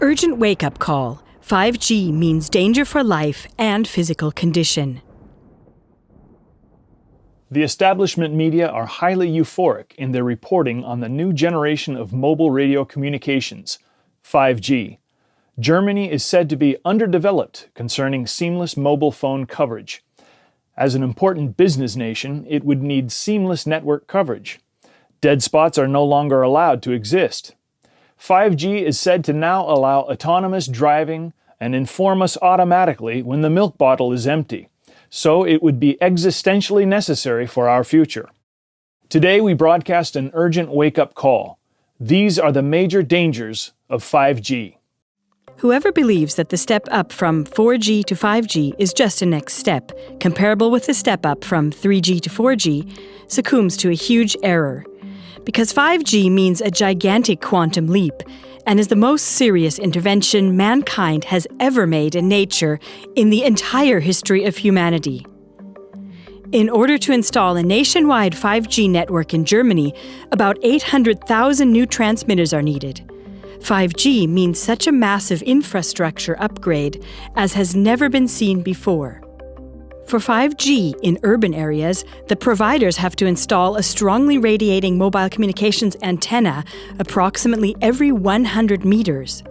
Urgent wake-up call. 5G means danger for life and physical condition. The establishment media are highly euphoric in their reporting on the new generation of mobile radio communications, 5G. Germany is said to be underdeveloped concerning seamless mobile phone coverage. As an important business nation, it would need seamless network coverage. Dead spots are no longer allowed to exist. 5G is said to now allow autonomous driving and inform us automatically when the milk bottle is empty. So it would be existentially necessary for our future. Today we broadcast an urgent wake-up call. These are the major dangers of 5G. Whoever believes that the step up from 4G to 5G is just a next step, comparable with the step up from 3G to 4G, succumbs to a huge error. Because 5G means a gigantic quantum leap and is the most serious intervention mankind has ever made in nature in the entire history of humanity. In order to install a nationwide 5G network in Germany, about 800,000 new transmitters are needed. 5G means such a massive infrastructure upgrade as has never been seen before. For 5G in urban areas, the providers have to install a strongly radiating mobile communications antenna approximately every 100 meters.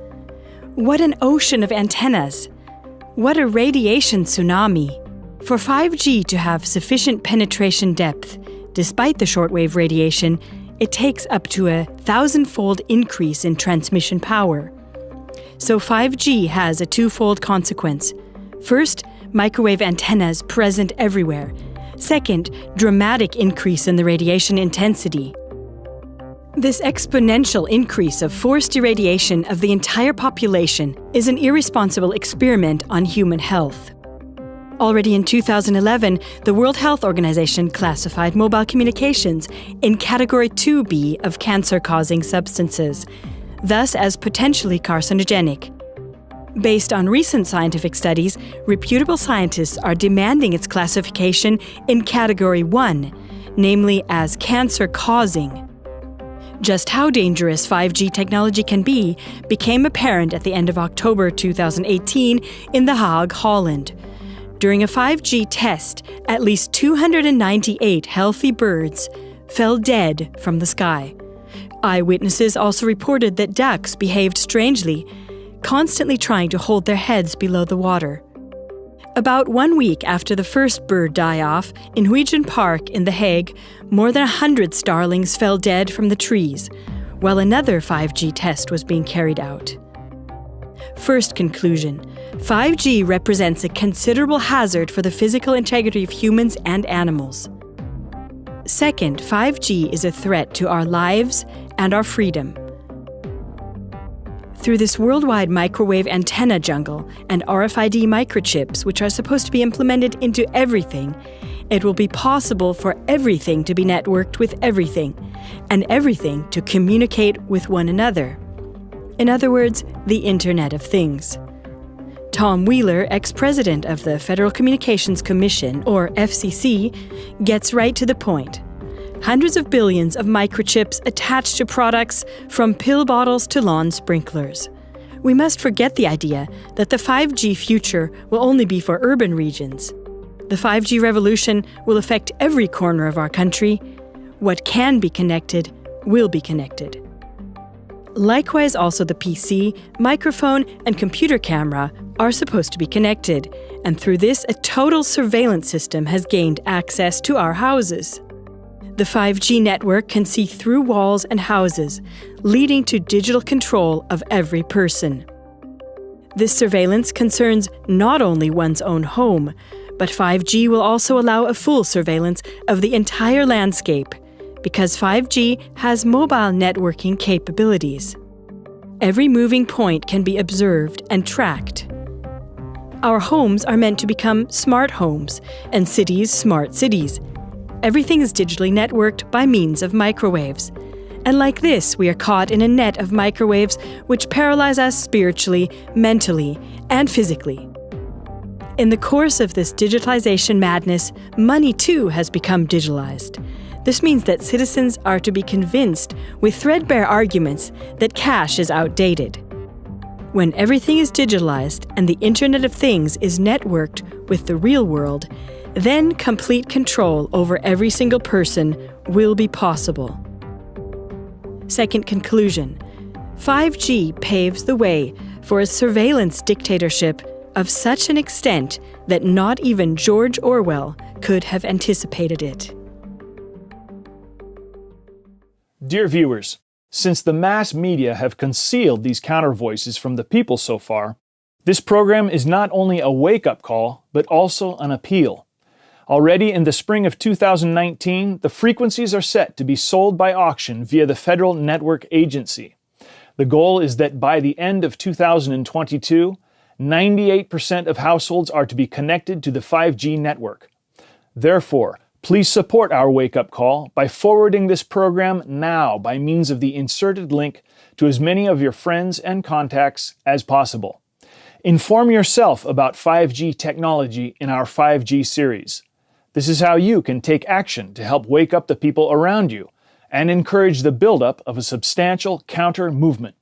What an ocean of antennas! What a radiation tsunami! For 5G to have sufficient penetration depth, despite the shortwave radiation, it takes up to a 1,000-fold increase in transmission power. So 5G has a twofold consequence. First, microwave antennas present everywhere. Second, dramatic increase in the radiation intensity. This exponential increase of forced irradiation of the entire population is an irresponsible experiment on human health. Already in 2011, the World Health Organization classified mobile communications in Category 2B of cancer-causing substances, thus as potentially carcinogenic. Based on recent scientific studies, reputable scientists are demanding its classification in Category 1, namely as cancer-causing. Just how dangerous 5G technology can be became apparent at the end of October 2018 in The Hague, Holland. During a 5G test, at least 298 healthy birds fell dead from the sky. Eyewitnesses also reported that ducks behaved strangely, constantly trying to hold their heads below the water. About 1 week after the first bird die-off, in Huygens Park in The Hague, more than 100 starlings fell dead from the trees, while another 5G test was being carried out. First conclusion: 5G represents a considerable hazard for the physical integrity of humans and animals. Second, 5G is a threat to our lives and our freedom. Through this worldwide microwave antenna jungle and RFID microchips, which are supposed to be implemented into everything, it will be possible for everything to be networked with everything, and everything to communicate with one another. In other words, the Internet of Things. Tom Wheeler, ex-president of the Federal Communications Commission, or FCC, gets right to the point. Hundreds of billions of microchips attached to products from pill bottles to lawn sprinklers. We must forget the idea that the 5G future will only be for urban regions. The 5G revolution will affect every corner of our country. What can be connected will be connected. Likewise, also the PC, microphone, and computer camera are supposed to be connected, and through this, a total surveillance system has gained access to our houses. The 5G network can see through walls and houses, leading to digital control of every person. This surveillance concerns not only one's own home, but 5G will also allow a full surveillance of the entire landscape, because 5G has mobile networking capabilities. Every moving point can be observed and tracked. Our homes are meant to become smart homes, and cities smart cities. Everything is digitally networked by means of microwaves. And like this, we are caught in a net of microwaves which paralyze us spiritually, mentally, and physically. In the course of this digitalization madness, money too has become digitalized. This means that citizens are to be convinced with threadbare arguments that cash is outdated. When everything is digitalized and the Internet of Things is networked with the real world, then complete control over every single person will be possible. Second conclusion, 5G paves the way for a surveillance dictatorship of such an extent that not even George Orwell could have anticipated it. Dear viewers, since the mass media have concealed these counter voices from the people so far, this program is not only a wake-up call, but also an appeal. Already in the spring of 2019, the frequencies are set to be sold by auction via the Federal Network Agency. The goal is that by the end of 2022, 98% of households are to be connected to the 5G network. Therefore, please support our wake-up call by forwarding this program now by means of the inserted link to as many of your friends and contacts as possible. Inform yourself about 5G technology in our 5G series. This is how you can take action to help wake up the people around you and encourage the buildup of a substantial counter-movement.